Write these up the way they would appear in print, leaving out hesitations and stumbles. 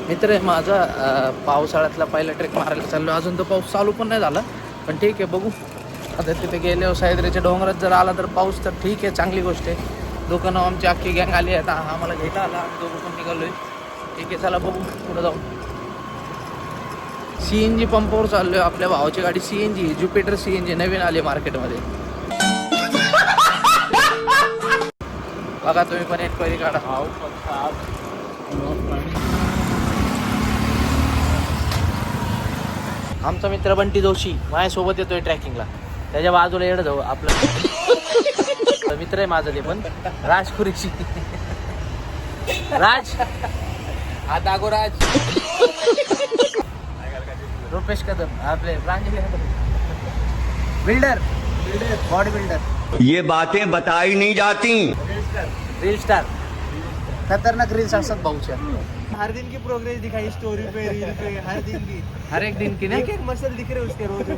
मित्र आहे माझा पावसाळ्यातला पहिला ट्रेक मारायला चाललो. अजून तर पाऊस चालू पण नाही झाला, पण ठीक आहे बघू. आता तिथे गेल्यावर सह्याद्रीच्या डोंगरात जर आला तर पाऊस तर ठीक आहे, चांगली गोष्ट आहे. दुकानं आमची अख्खी गँग आली आहे. आता आम्हाला घ्यायला आला, आम्ही दोघं पण निघालो आहे. ठीक आहे, चला बघू पुढं जाऊ. CNG पंपावर चाललो आहे. आपल्या भावाची गाडी CNG ज्युपिटर CNG नवीन आली मार्केटमध्ये. बघा तुम्ही पण एन्क्वायरी काढा. आमचा मित्र बंटी जोशी माझ्यासोबत येतोय ट्रॅकिंगला. त्याच्या बाजूला येणं जाऊ आपलं मित्र आहे माझं, ते पण राज खुरेशी. राज हा दागो राज. रुपेश कदम आपले प्रांजली बिल्डर बॉडी बिल्डर. ये बातें बताई नहीं जाती. रील स्टार, खतरनाक रील्स असतात भाऊच्या. हर दिन की प्रोग्रेस दिखाई स्टोरी पे, रील पे, हर दिन की. हर एक दिन की ना. एक एक मसल दिख रहे उसके रोज.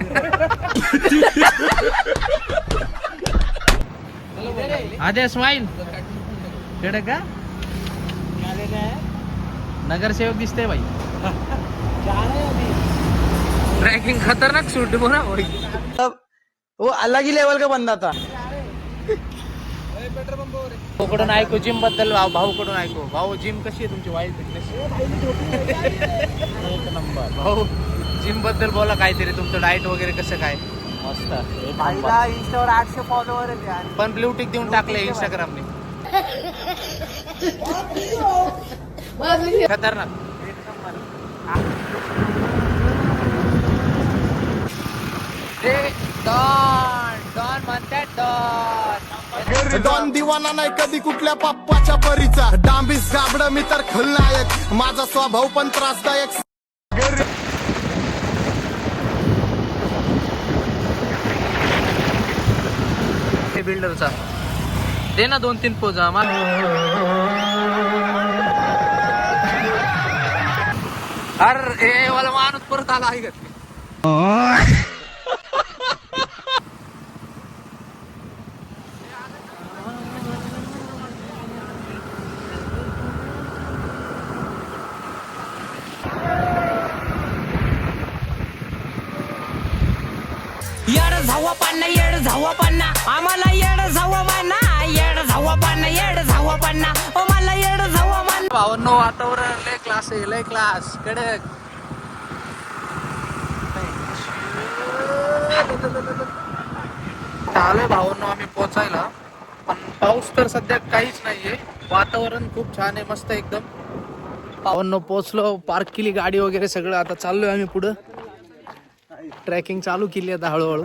आदे स्माइल कडे का क्या लेना है? नगरसेवक दिसते भाई. जा रहे हैं अभी. ट्रैकिंग खतरनाक सूट हो ना भाई. वो अलग ही लेवल का बंदा था. भाऊकडून ऐकू जिम बद्दल. भाऊकडून ऐकू. भाऊ जिम कशी आहे तुमची? वाईल्ड फिटनेस एक नंबर. भाऊ जिम बद्दल बोला काहीतरी, तुमचं डाएट वगैरे कसं काय? मस्त. भाईला इंस्टावर 800 फॉलोवर आहेत यार. पण ब्लू टिक देऊन टाकले इंस्टाग्रामने. खतरनाक. डॉन म्हणतात डॉन. डॉन दिवाना नाही कधी कुठल्या पप्पाच्या परीचा. डांबीस गाबड मी तर खलनायक. माझा स्वभाव पण त्रासदायक. बिल्डरचा दे ना 2-3 पोजा आम्हाला. अरे मला माणूस परत आला आहे का? येड झावा पान्ना, येड झावा पान्ना, आम्हाला येड झावा पान्ना, येड झावा पान्ना, येड झावा पान्ना, ओ मला येड झावा पान्ना. भावांनो वातावरण लय क्लास आहे, लय क्लास कडक. आलोय भावांनो आम्ही पोचायला, पण पाऊस तर सध्या काहीच नाहीये. वातावरण खूप छान आहे, मस्त एकदम. भावांनो पोचलो, पार्क केली गाडी वगैरे सगळं. आता चाललोय आम्ही पुढं. ट्रॅकिंग चालू केली आता हळूहळू.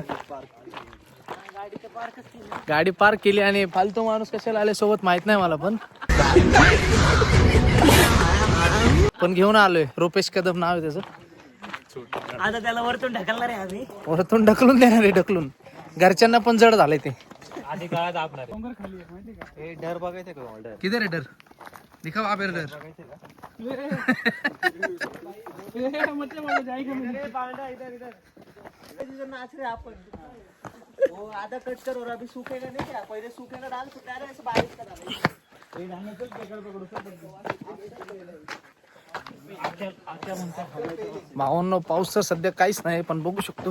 गाडी पार्क केली आणि फालतू माणूस कशाला आले सोबत माहित नाही मला, पण घेऊन आलोय. रुपेश कदम नाव आहे त्याचं. आता त्याला वरतून ढकलणार आहे आम्ही. वरतून ढकलून देणार आहे, ढकलून. घरच्यांना पण जड झालंय ते. आधी काळात आपणार हे डर बघायचं का? डर किधर है डर? दिखाओ आप डर. नाच रहे अपन. वो आधा कट कर और अभी सूखेगा नहीं क्या? पहले सूखेगा डाल तो क्या ऐसे बारिश का डाल. भावांनो पाऊस तर सध्या काहीच नाही, पण बघू शकतो.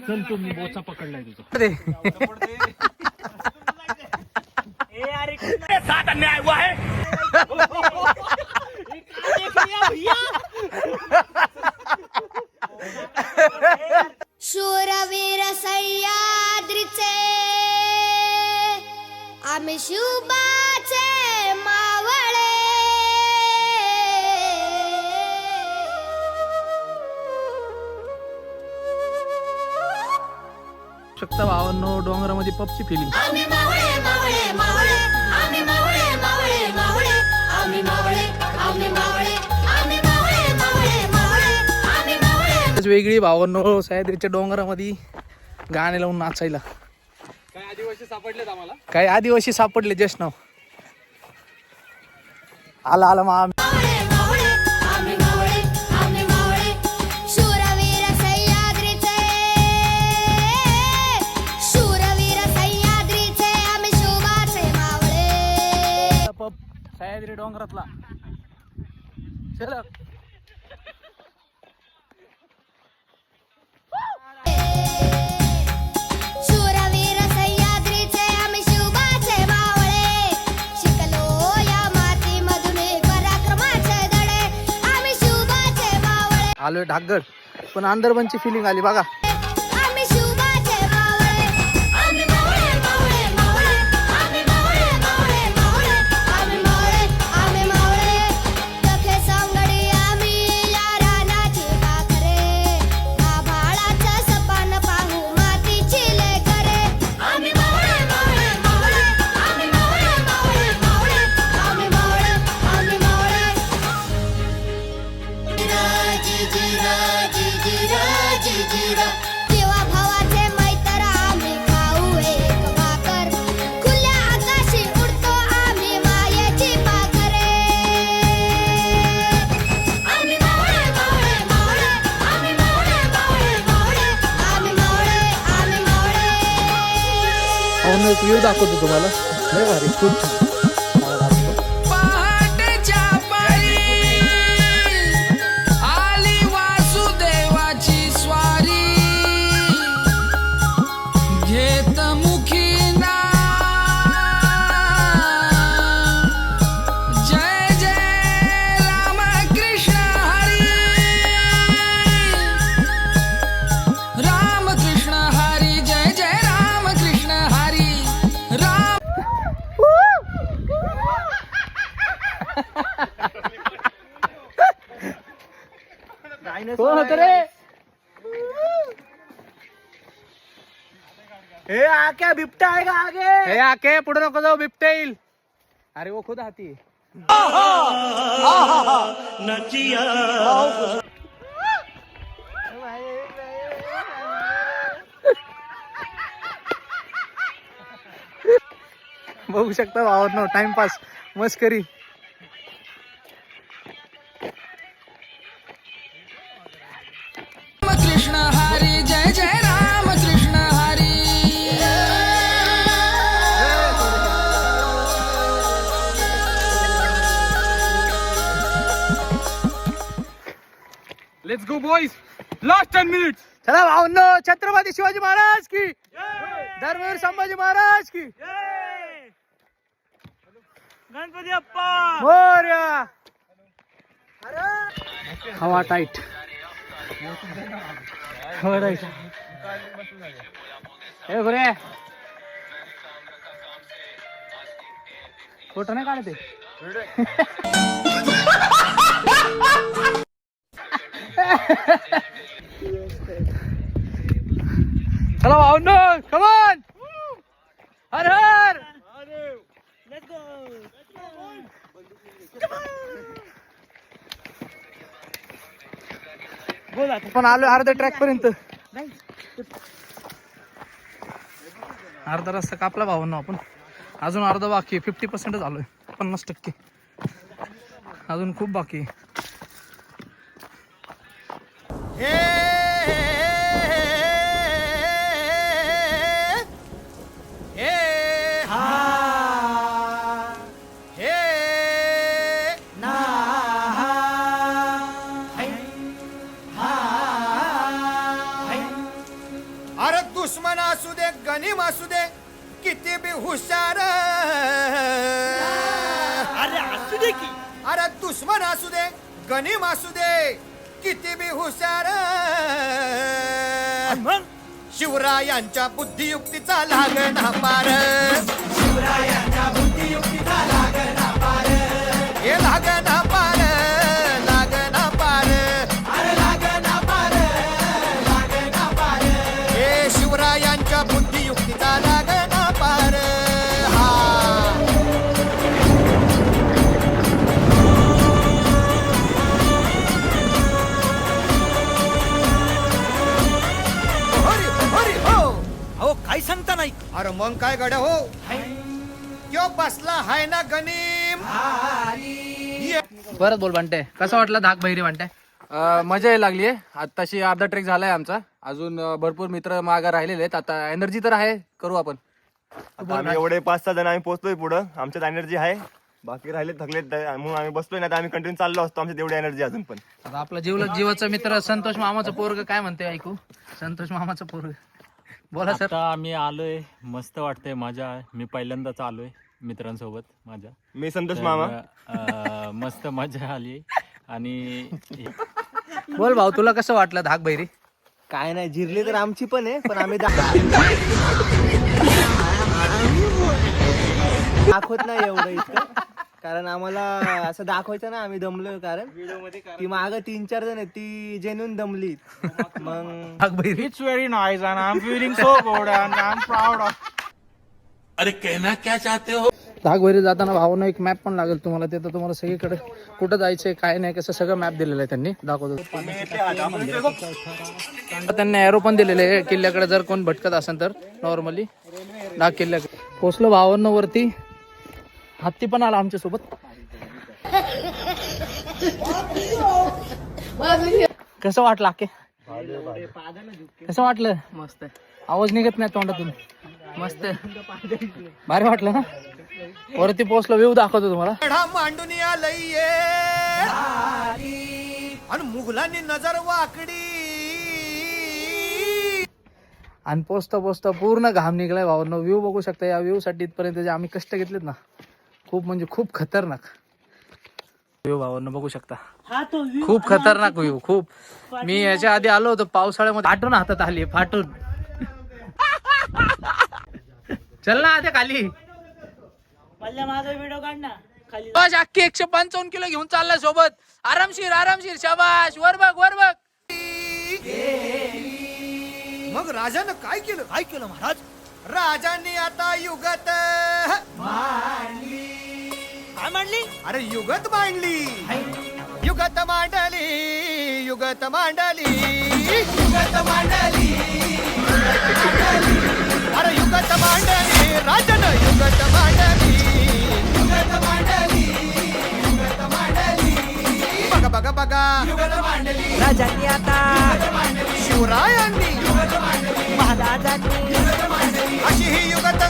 चल तुम्ही बोचा पकडलाय तुझा. साथ अन्याय हुआ है. शूरवीर सह्याद्रीचे आम्ही शुभाचे मावळे. शकता भावांनो डोंगरामध्ये पबची फिलिंग. आम्ही मावळे मावळे मावळे, आम्ही मावळे मावळे मावळे, आम्ही मावळे, आम्ही मावळे, आम्ही मावळे मावळे मावळे, आम्ही मावळे. वेगळी भावांनो सह्याद्रीच्या डोंगरामध्ये गाणे लावून नाचायला. काय आदिवासी सापडलेत आम्हाला. काही आदिवासी सापडले जस्ट नाव. आला आला मग आम्ही. मावळे आम्ही मावळे, आम्ही मावळे. शूरवीर सह्याद्रीचे, शूरवीर सह्याद्रीचे आम्ही शुभाचे मावळे. सह्याद्री डोंगरातला. चल शूरवीर सह्याद्रीचे आम्ही शिवबाचे मावळे शिकलो या मातीमधून पराक्रमाचे धडे आम्ही शिवबाचे मावळे आलोय ढाकगड पण अंदरबनची फिलिंग आली बघा. आम्ही शिवबाचे मावळे आम्ही मावळे मावळे मावळे आम्ही मावळे मावळे मावळे आम्ही मावळे आम्ही मावळे तखे सांगडी आम्ही या रानाची पाखरे आभाळाचं सपान पाहू मातीची लेकरे आम्ही मावळे मावळे मावळे आम्ही मावळे मावळे मावळे आम्ही मावळे आम्ही मावळे जेव्हा भावाचे मैत्र आम्ही खाऊ एक भाकर खुल्या आकाशी उडतो आम्ही मायेची पाखरे आम्ही मावळे मावळे मावळे आम्ही मावळे मावळे मावळे आम्ही मावळे आम्ही मावळे अहो एक व्ह्यू दाखवतो तुम्हाला. लय भारी खूप छान. पहाटेच्या पारी आली वासुदेवाची स्वारी घेत मुखी नाम जय जय राम कृष्ण हरी राम कृष्ण हरी जय जय राम कृष्ण हरी राम कोण होतं रे? हे आक्या बिबट्या आहे का आगे हे आके पुढे नको जाऊ बिबट्या येईल. अरे वो खुद हाती है. बघू शकता भावांनो टाइमपास मस्करी. राम कृष्ण हरी जय जय Ram Krishna Hari let's go boys. Last 10 minutes. चला भावांनो छत्रपती शिवाजी महाराज की धर्मवीर संभाजी महाराज की गणपती अप्पा मोरया. हवा टाइट. हवा टाइट. ए बरे फोटो नाही काढते. चला भावनो कमॉन. हर हर. पण आलो अर्ध्या ट्रॅक पर्यंत. अर्धा रस्ता कापला भावांनो आपण. अजून अर्धा बाकी आहे. 50% झालोय. 50% अजून खूप बाकी आहे. अरे दुश्मन असू दे गनीम असू दे किती बी हुशार अरे असू दे की अरे दुश्मन असू दे गनीम असू दे किती बी हुशार मग शिवरायांच्या बुद्धियुक्तीचा लागना पार. शिवरायांच्या बुद्धियुक्तीचा लागना पार. हे लागना पार लागना पार. अरे लागना पार लागना पार. हे शिवरायांच्या बुद्धियुक्तीचा लागना पार. हा हरी हरी हो. अहो काय सांगता नाही अरे मग काय गड्या हो क्यो बसला हाय ना गनीम. परत बोल म्हणते कसं वाटलं धाक बहिरी म्हणते. मजा यायला लागली आहे. आत्ताशी अर्धा ट्रेक झालाय आमचा. अजून भरपूर मित्र मागे राहिलेले आहेत. आता एनर्जी तर आहे, करू आपण. आम्ही एवढे 5-6 जण आम्ही पोहोचलोय पुढं. आमच्यात एनर्जी आहे. बाकी राहिले थकले म्हणून आम्ही बसलोय ना, आम्ही कंटिन्यू चाललो असतो, आमची तेवढी एनर्जी अजून पण. आता आपला जीवाचा मित्र संतोष मामाचं पोरग काय म्हणते ऐकू. संतोष मामाचं पोरग बोला सर. आता आम्ही आलोय, मस्त वाटतंय, मजा आहे. मी पहिल्यांदाच आलोय मित्रांसोबत माझ्या. मी संतोष मामा. मस्त मजा आली. आणि बोल भाऊ, तुला कसं वाटलं धाक बहिरी? काय नाही, जिरली तर आमची पण आहे, पण आम्ही दाखवत नाही एवढं इतकं, कारण आम्हाला असं दाखवायचं ना आम्ही दमलोय. कारण ती माग 3-4 जण आहेत, ती जेन्युइन दमली. मग धाक बहिरी it's very nice and I am feeling so good and I am proud of. धाक बहिरी जाताना भावानं एक मॅप पण लागेल तुम्हाला. ते तर तुम्हाला सगळीकडे कुठं जायचंय काय नाही कसं सगळं मॅप दिलेलं आहे त्यांनी. दाखवतो त्यांनी एरो पण दिलेले आहे किल्ल्याकडे, जर कोण भटकत असेल तर. नॉर्मली डाक किल्ल्याकडे पोचलो भावांना वरती. हत्ती पण आला आमच्या सोबत. कसं वाटलं आके? कसं वाटलं? मस्त. आवाज निघत नाही तोंडातून. मस्त भारी वाटलं ना. वरती पोहोचलो, व्ह्यू दाखवतो तुम्हाला. मांडून आलंय आणि मुघलांनी नजर वाकडी. आणि पोचता पोचता पूर्ण घाम निघलाय भावांनो. व्ह्यू बघू शकता. या व्ह्यू साठी इथपर्यंत जे आम्ही कष्ट घेतलेत ना, खूप म्हणजे खूप खतरनाक व्ह्यू भावांनो बघू शकता. खूप खतरनाक व्ह्यू. खूप. मी याच्या आधी आलो होतो पावसाळ्यामध्ये, फाटून हातात आली, फाटून. चल ना आता खाली. माझा व्हिडिओ काढ ना खाली. बस अख्खी 155 किलो घेऊन चाललाय सोबत. आरामशीर आरामशीर. शाबाश. वर बघ वर बघ. मग राजानं काय केलं? काय केलं महाराज? राजांनी आता युगत काय मांडली? अरे युगत मांडली. युगत मांडली. युगत मांडली. युगत मांडली. अरे युगत मांडली. राजानं युगत मांडली. युगत मांडली. युगत मांडली. बघा बघा बघा. युगत मांडली. राजांनी आता, शिवरायांनी, महाराजांनी, अशी ही युगत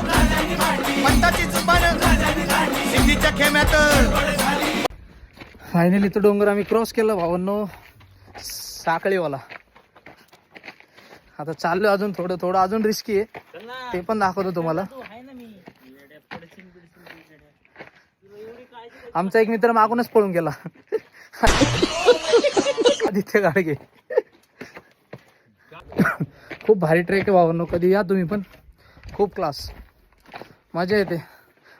पंताची जुबान सिद्धीच्या खेम्यात. फायनली तो डोंगर आम्ही क्रॉस केला भावांनो, साखळीवाला. आता चाललोय अजून थोडं थोडं, अजून रिस्की आहे, ते पण दाखवतो तुम्हाला. आमचा एक मित्र मागूनच पळून गेला. आदित्य गाडगे. खूप भारी ट्रेक आहे भावांनो, कधी या तुम्ही पण. खूप क्लास, मजा येते.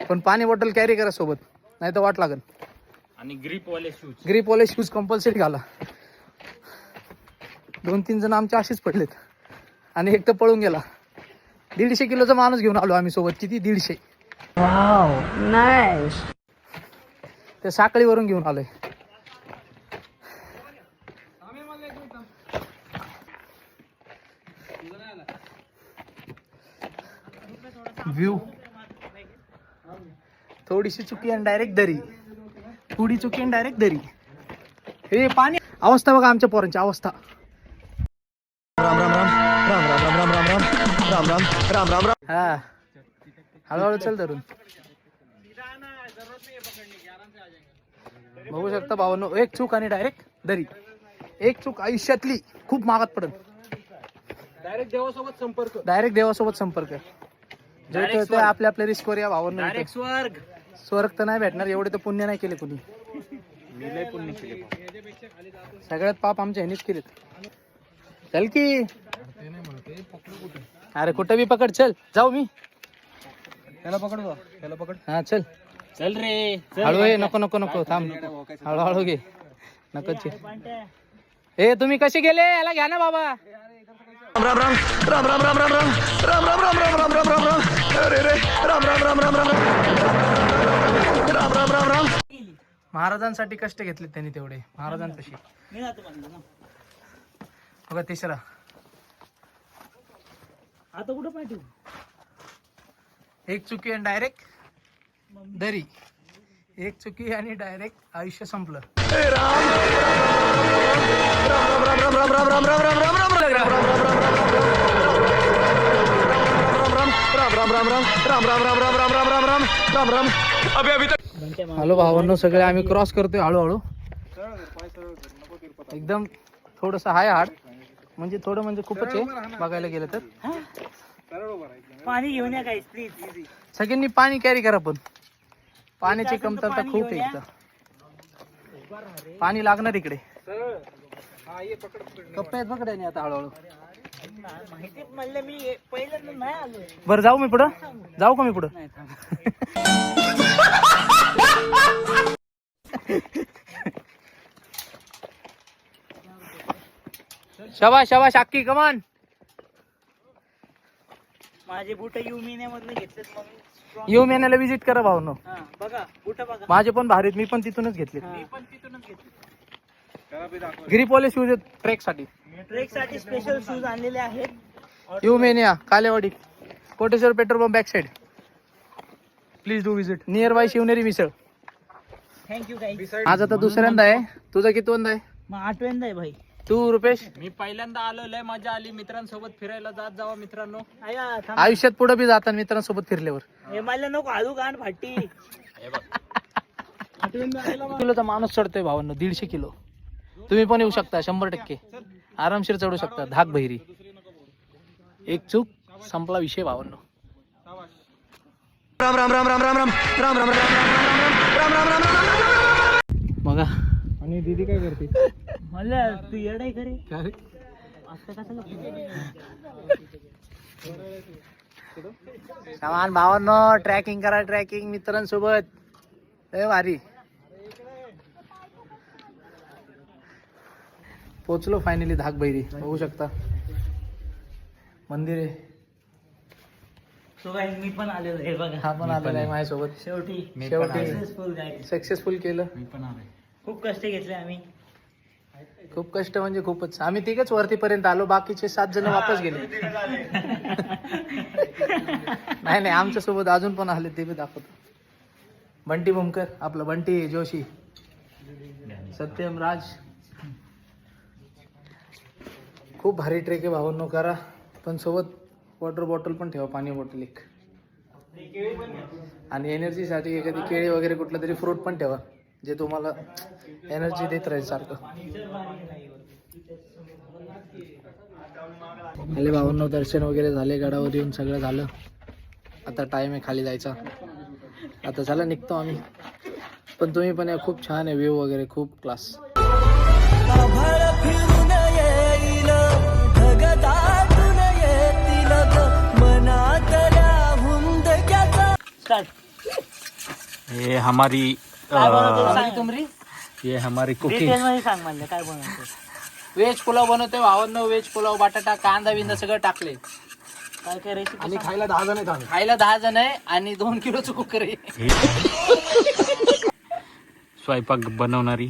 पण पाणी बॉटल कॅरी करा सोबत, नाही तर वाट लागेल. आणि ग्रिपवाले शूज कंपल्सरी घाला. 2-3 जण आमचे असेच पडलेत आणि एक तर पळून गेला. 150 किलोचा माणूस घेऊन आलो आम्ही सोबत. किती? 150. ते साखळीवरून घेऊन आलोय. व्ह्यू थोडीशी चुकी आणि डायरेक्ट दरी. थोडी चुकी आणि डायरेक्ट दरी. हे पाणी. अवस्था बघा आमच्या पोरांची अवस्था. हा हळूहळू चल धरून. बघू शकता भावांनो, एक चूक आणि डायरेक्ट दरी. एक चूक आयुष्यातली खूप महागात पडत. डायरेक्ट देवासोबत संपर्क. डायरेक्ट देवासोबत संपर्क. जे आपल्या आपल्या रिस्कवर या भावांनो. स्वर्ग. स्वर्ग तर नाही भेटणार, एवढे तर पुण्य नाही केले कुणी. पुण्य केले. सगळ्यात पाप आमच्या ह्यानीच केलेत. चल की. अरे कुठं बी पकड. चल जाऊ मी. त्याला पकड, त्याला पकड. हा चल. चल रे. हळू ये. नको नको नको थांब. हळूहळू घे. नको. ए तुम्ही कसे गेले? याला घ्या ना बाबा. राम राम राम राम राम राम राम राम राम राम राम राम राम राम राम अरे रे राम राम राम राम राम राम राम राम राम. महाराजांसाठी कष्ट घेतले त्यांनी तेवढे. महाराजांपाशी. बघा तिसरा. आता कुठं पाठवू? एक चुकी आणि डायरेक्ट दरी. एक चुकी आणि डायरेक्ट आयुष्य संपलं. हॅलो भावांनो, सगळे आम्ही क्रॉस करतोय हळूहळू. एकदम थोडस हाय हार्ड, म्हणजे थोडं म्हणजे खूपच आहे बघायला गेलं तर. पाणी घेऊन या गाईस प्लीज. सगळ्यांनी पाणी कॅरी करा, पण पाण्याची कमतरता खूप आहे इथं. पाणी लागणार इकडे. कप्प्यात पकडायने आता हळूहळू. माहिती म्हणलं मी पहिल्यांदा नाही आलो. बरं जाऊ मी पुढं, जाऊ का मी पुढं? शाबाश शाबाश अक्की, कमान. माझे बुट यू महिन्यामधनं घेतलेत मग. येऊ महिन्याला विजिट करा भावनो. बघा बुट बघा. माझे पण भारीत, मी पण तिथूनच घेतले. मी पण तिथूनच घेतले. गिरीपोले शूज आहेत ट्रेक साठी. ट्रेक साठी स्पेशल शूज आणलेले आहेत. यू मेनिया, Kalewadi, Koteshwar petrol pump back side. Please do visit nearby Shivneri misal. Thank you guys. आज आता दुसऱ्यांदा आहे, तुझा कितवंदा आहे? मग 8व्यांदा आहे भाई. तू रुपेश? मी पहिल्यांदा आलो, लय मजा आली. मित्रांसोबत फिरायला जात जावा मित्रांनो. आयुष्यात पुढे बी जातात मित्रांसोबत फिरल्यावर. हे मला नको आलू गाण फाटी. किलोचा माणूस चढतोय भावांनो, 150 किलो. तुम्ही पण येऊ शकता, 100% आरामशीर चढू शकता. धाक बहिरी, एक चूक संपला विषय भावांनो. राम राम राम राम राम राम राम राम राम राम राम राम राम. बघा. आणि दीदी काय करते? मला तू येडाय करे असं कसं सामान भावांनो, ट्रॅकिंग करा, ट्रॅकिंग मित्रांसोबत. लय भारी. पोचलो फायनली धाक बहिरी. बघू शकता मंदिर आहे. सो गाईस मी पण आलेलो आहे बघा. हा पण आलेला आहे माझ्यासोबत. शेवटी शेवटी गाईस. सक्सेसफुल केलं. खूप कष्ट घेतले आम्ही. खूप कष्ट म्हणजे खूपच. आम्ही तिघच वरतीपर्यंत आलो, बाकीचे 7 जण वापस गेले. नाही नाही, आमच्या सोबत अजून पण आले, ते बी दाखवतो. बंटी भूमकर, आपलं बंटी जोशी, सत्यम राज. खूप भारी ट्रेक आहे भावांनो, करा. पण सोबत वॉटर बॉटल पण ठेवा, पाणी बॉटल एक. आणि एनर्जीसाठी एखादी केळी वगैरे कुठलं तरी फ्रूट पण ठेवा, जे तुम्हाला एनर्जी देत राहील सारखं. आले भावांनो, दर्शन वगैरे झाले, गडावर येऊन सगळं झालं. आता टाइम आहे खाली जायचा. आता चला निघतो आम्ही. पण तुम्ही पण या, खूप छान आहे व्ह्यू वगैरे, खूप क्लास. ये हमारी ये हमारी कुकिंग. डिटेल मध्ये सांग मला काय बनवतो. व्हेज पुलाव बनवतोय भावांनो. व्हेज पुलाव, बटाटा, कांदा बिंदा सगळं टाकले. काय काय रेसिपी. आणि खायला 10 जण आहेत. खायला 10 जण आहे आणि 2 किलोचं कुकर आहे. स्वयंपाक बनवणारी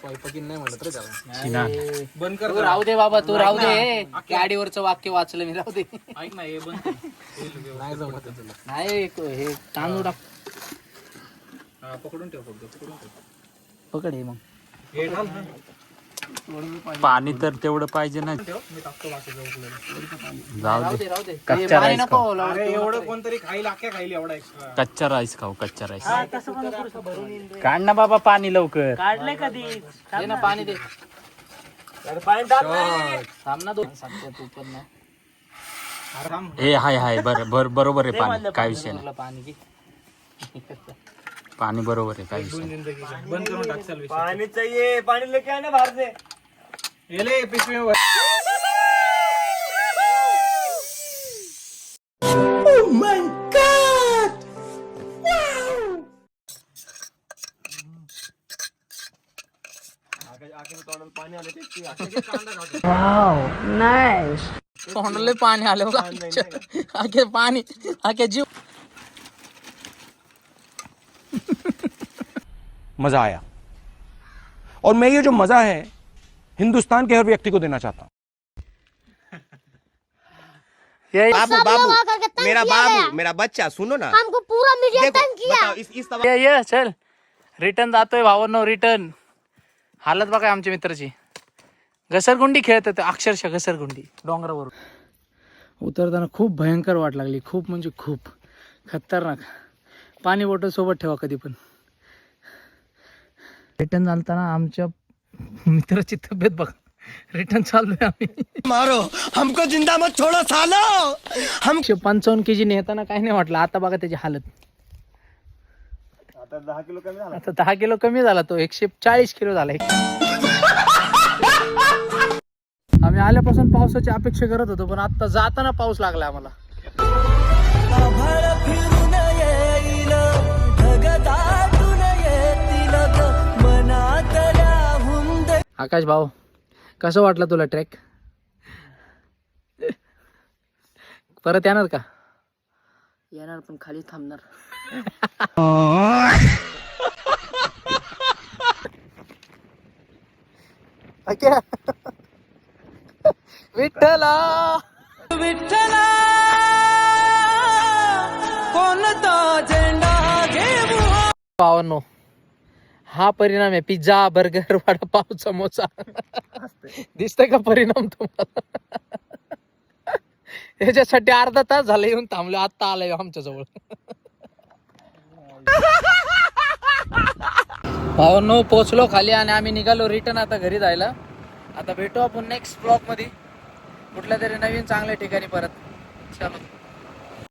स्वयंपाकीन नाही म्हणत रे त्याला. चिनान. बंद कर. तू राहू दे बाबा, तू राहू दे. गाडीवरचं वाक्य वाचलं मी, राहू दे. ऐक ना, हे बंद नाही जमत तुला. नाही हे तांदूळ टाक. पकडून ठेव फक्त. पकड हे मग. पाणी तर तेवढं पाहिजे ना. जाऊ दे. राहू दे. कच्चा पाणी राईस नको खाऊ. लावू. एवढं कोणतरी खाईल, अख्ख्या खाईल एवढा एक्स्ट्रा. कच्चा राईस खाऊ, कच्चा राईस. तसं पण नको भरून येईन रे. काढ ना बाबा पाणी लवकर. काढलंय कधी. दे ना पाणी दे. पाणी टाक. थांब ना, 2 सांगतो तू पण ना. हे हाय बरोबर आहे पाणी, काय विषय नाही. तुला पाणी घे. पाणी बरोबर आहे, काय विषय नाही. बंद करून टाक. चल पाणी चाहिए, पाणी लेके आना बाहर से. ले पिशवी. तोंडले पाणी आलं बघा. आखे पाणी, आखे जीव. मजा आया और मैं ये जो मजा है हिंदुस्तान के हर व्यक्ति को देना चाहता हूं. बाबू बाबू मेरा बच्चा सुनो ना. हमको पूरा मीडिया तंग किया. ये चल. रिटर्न जातोय भावांनो, रिटर्न. हालत बघा आमच्या मित्राची. घसरगुंडी खेळत होते, अक्षरशः घसरगुंडी डोंगरावर. उतरताना खूप भयंकर वाट लागली, खूप म्हणजे खूप खतरनाक. पाणी बॉटल सोबत ठेवा कधी पण. रिटर्न चालताना आमच्या मित्राची तब्येत बघ. रिटर्न चाललोय आम्ही. मारो हमको जिंदा मत छोड़ो सालो. 155 kg नेताना काही नाही वाटलं. आता बघा त्याची हालत. आता 10 किलो कमी झाला. आता 10 किलो कमी झाला तो. 140 किलो झाला. आम्ही आल्यापासून पावसाची अपेक्षा करत होतो, पण आता जाताना पाऊस लागला आम्हाला. आभाळ फिरून येईल, ढग दाटून येतील ग, मनातल्या हुंद. आकाश भाऊ, कसं वाटलं तुला ट्रेक? परत येणार का? येणार, पण खाली थांबणार. विठ्ठला विठ्ठला कोणता झेंडा घेऊ. पावांनो, हा परिणाम आहे पिझ्झा, बर्गर, वडापाव, समोसा. दिसतंय का परिणाम तुम्हाला? याच्यासाठी अर्धा तास झाला येऊन थांबलो. आता आलाय आमच्या जवळ. भावांनो, पोचलो खाली आणि आम्ही निघालो रिटर्न आता घरी जायला. आता भेटू आपण नेक्स्ट ब्लॉग मध्ये कुठल्या तरी नवीन चांगल्या ठिकाणी परत. चलो.